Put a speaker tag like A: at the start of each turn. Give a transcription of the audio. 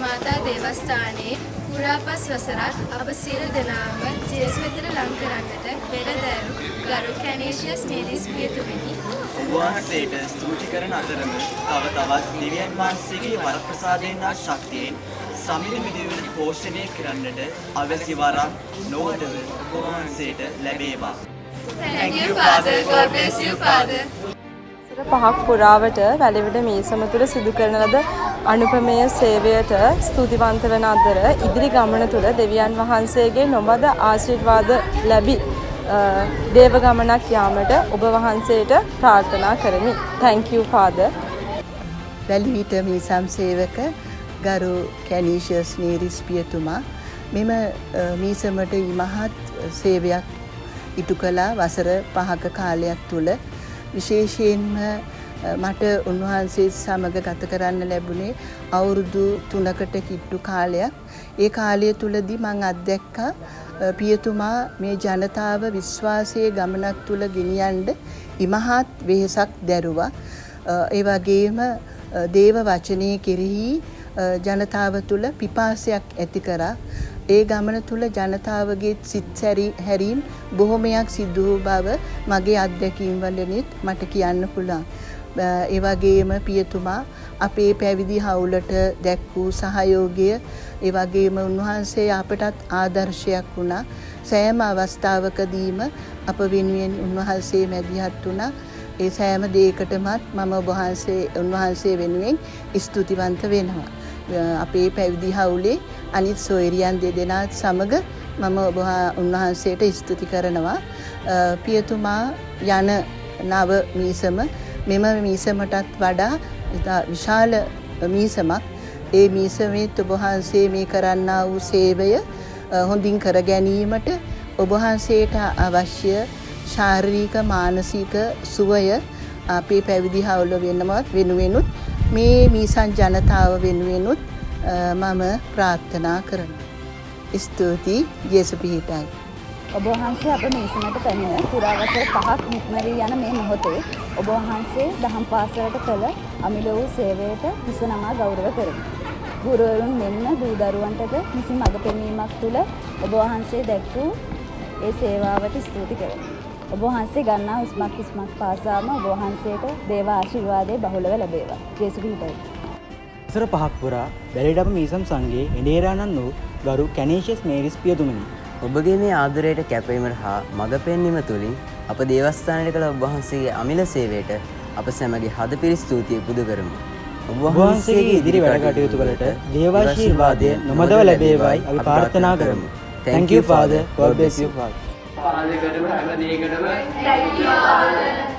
A: මාතා දේවස්ථානයේ පුරාපස් වසරක් අප සියලු දෙනාම ජේසු වෙතට ලං කරන්නට පෙරදැරු ගරු කැනීෂියස් මේරිස් පියතුමනි
B: වහන්සේට ස්තුති කරන අතරම තව තවත් දෙවියන් වහන්සේගේ වරප්‍රසාදයෙන් හා ශක්තියෙන් සමිඳ දිවිවල පෝෂණය කරන්නට අවශ්‍ය වරම් නොවඩව වහන්සේට ලැබේවා.
A: Thank you Father. God bless you Father.
C: පහක් පුරාවට වැලිවිඩ මීසම තුළ සිදු කරන ලද අනුපමේය සේවයට ස්තුතිවන්ත වන අතර ඉදිරි ගමන තුළ දෙවියන් වහන්සේගේ නොබද ආශිර්වාද ලැබි දේව ගමනක් යාමට ඔබ වහන්සේට ප්‍රාර්ථනා කරමි. Thank you Father.
D: වැලිවිඩ මීසම් සේවක ගරු කැනීෂියස් නීරිස් පියතුමා මෙම මීසමට ඉමහත් සේවයක් ඉටු කළා වසර 5ක කාලයක් තුළ. විශේෂයෙන්ම මට උන්වහන්සේ සමග ගත කරන්න ලැබුණේ අවුරුදු 3කට කිට්ටු කාලයක්. ඒ කාලය තුලදී මම අත්දැක්කා පියතුමා මේ ජනතාව විශ්වාසයේ ගමනක් තුල ගෙනියන්න ඉමහත් වෙහෙසක් දැරුවා. ඒ වගේම දේව වචනයේ කෙරෙහි ජනතාව තුල පිපාසයක් ඇති කරා. ඒ ගමන තුල ජනතාවගේ සිත් හැරීම් බොහොමයක් සිදු වූ බව මගේ අත්දැකීම් වලින් මට කියන්න පුළුවන්. ඒ වගේම පියතුමා අපේ පැවිදි හවුලට දැක් වූ සහයෝගය ඒ වගේම උන්වහන්සේ අපටත් ආදර්ශයක් වුණා. සෑම අවස්ථාවකදීම අප වෙනුවෙන් උන්වහන්සේ මැදිහත් වුණා. ඒ සෑම දෙයකටමත් මම උන්වහන්සේ වෙනුවෙන් ස්තුතිවන්ත වෙනවා. අපේ පැවිදි හවුලේ අනිත් සොයරියන් දෙදෙනාත් සමග මම උන්වහන්සේට ස්තුති කරනවා. පියතුමා යන නව මීසම මෙම මීසමටත් වඩා විශාල මීසමක්. ඒ මීසමේත් ඔබ වහන්සේ මේ කරන්නා වූ සේවය හොඳින් කර ගැනීමට ඔබ වහන්සේට අවශ්‍ය ශාරීරික මානසික සුවය අපේ පැවිදි හවුල වෙනුවෙනුත් මේ මීසන් ජනතාව වෙනුවෙනුත් මම ප්‍රාර්ථනා කරනවා. ස්තුතියි ජේසු පිහිටයි.
E: ඔබ වහන්සේ අප මීසමට පැමිණ පුරා වසර 5ක් නික්ම වී යන මේ මොහොතේ ඔබ වහන්සේ දහම් පාසලට කළ අමිල වූ සේවයට හිස නමා ගෞරව කරමි. ගුරුවරුන් මෙන්ම දූ දරුවන්ටද නිසි මඟ පෙන්වීමක් තුළ ඔබ වහන්සේ දැක් වූ ඒ සේවාවට ස්තුති කරමි. ඔබ වහන්සේ ගන්නා උස්මක් පාසාම ඔබ වහන්සේට දේව ආශිර්වාදයේ බහුලව ලැබේවා. ජේසු ක්‍රිස්තුයි.
F: වසර 5ක් පුරා වැලිවිඩ මීසම් සංඝයේ එඬේරාණන් වූ ගරු කැනීෂියස් මේරිස් පියතුමනි
G: ඔබගේ මේ ආදරයට කැපවීමට හා මඟ පෙන්වීම තුළින් අප දේවස්ථානයේ කළ ඔබ වහන්සේගේ අමිල සේවයට අප සැමගේ හදපිරි ස්තුතිය පුද කරමු.
F: ඔබ වහන්සේගේ ඉදිරි වැඩ කටයුතු වලට දේවාශිර්වාදය නොමදව ලැබේවායි අපි ප්‍රාර්ථනා කරමු. Thank you Father. God bless you Father.
B: පාදකටම හැම දෙයකටම
A: Thank you Father.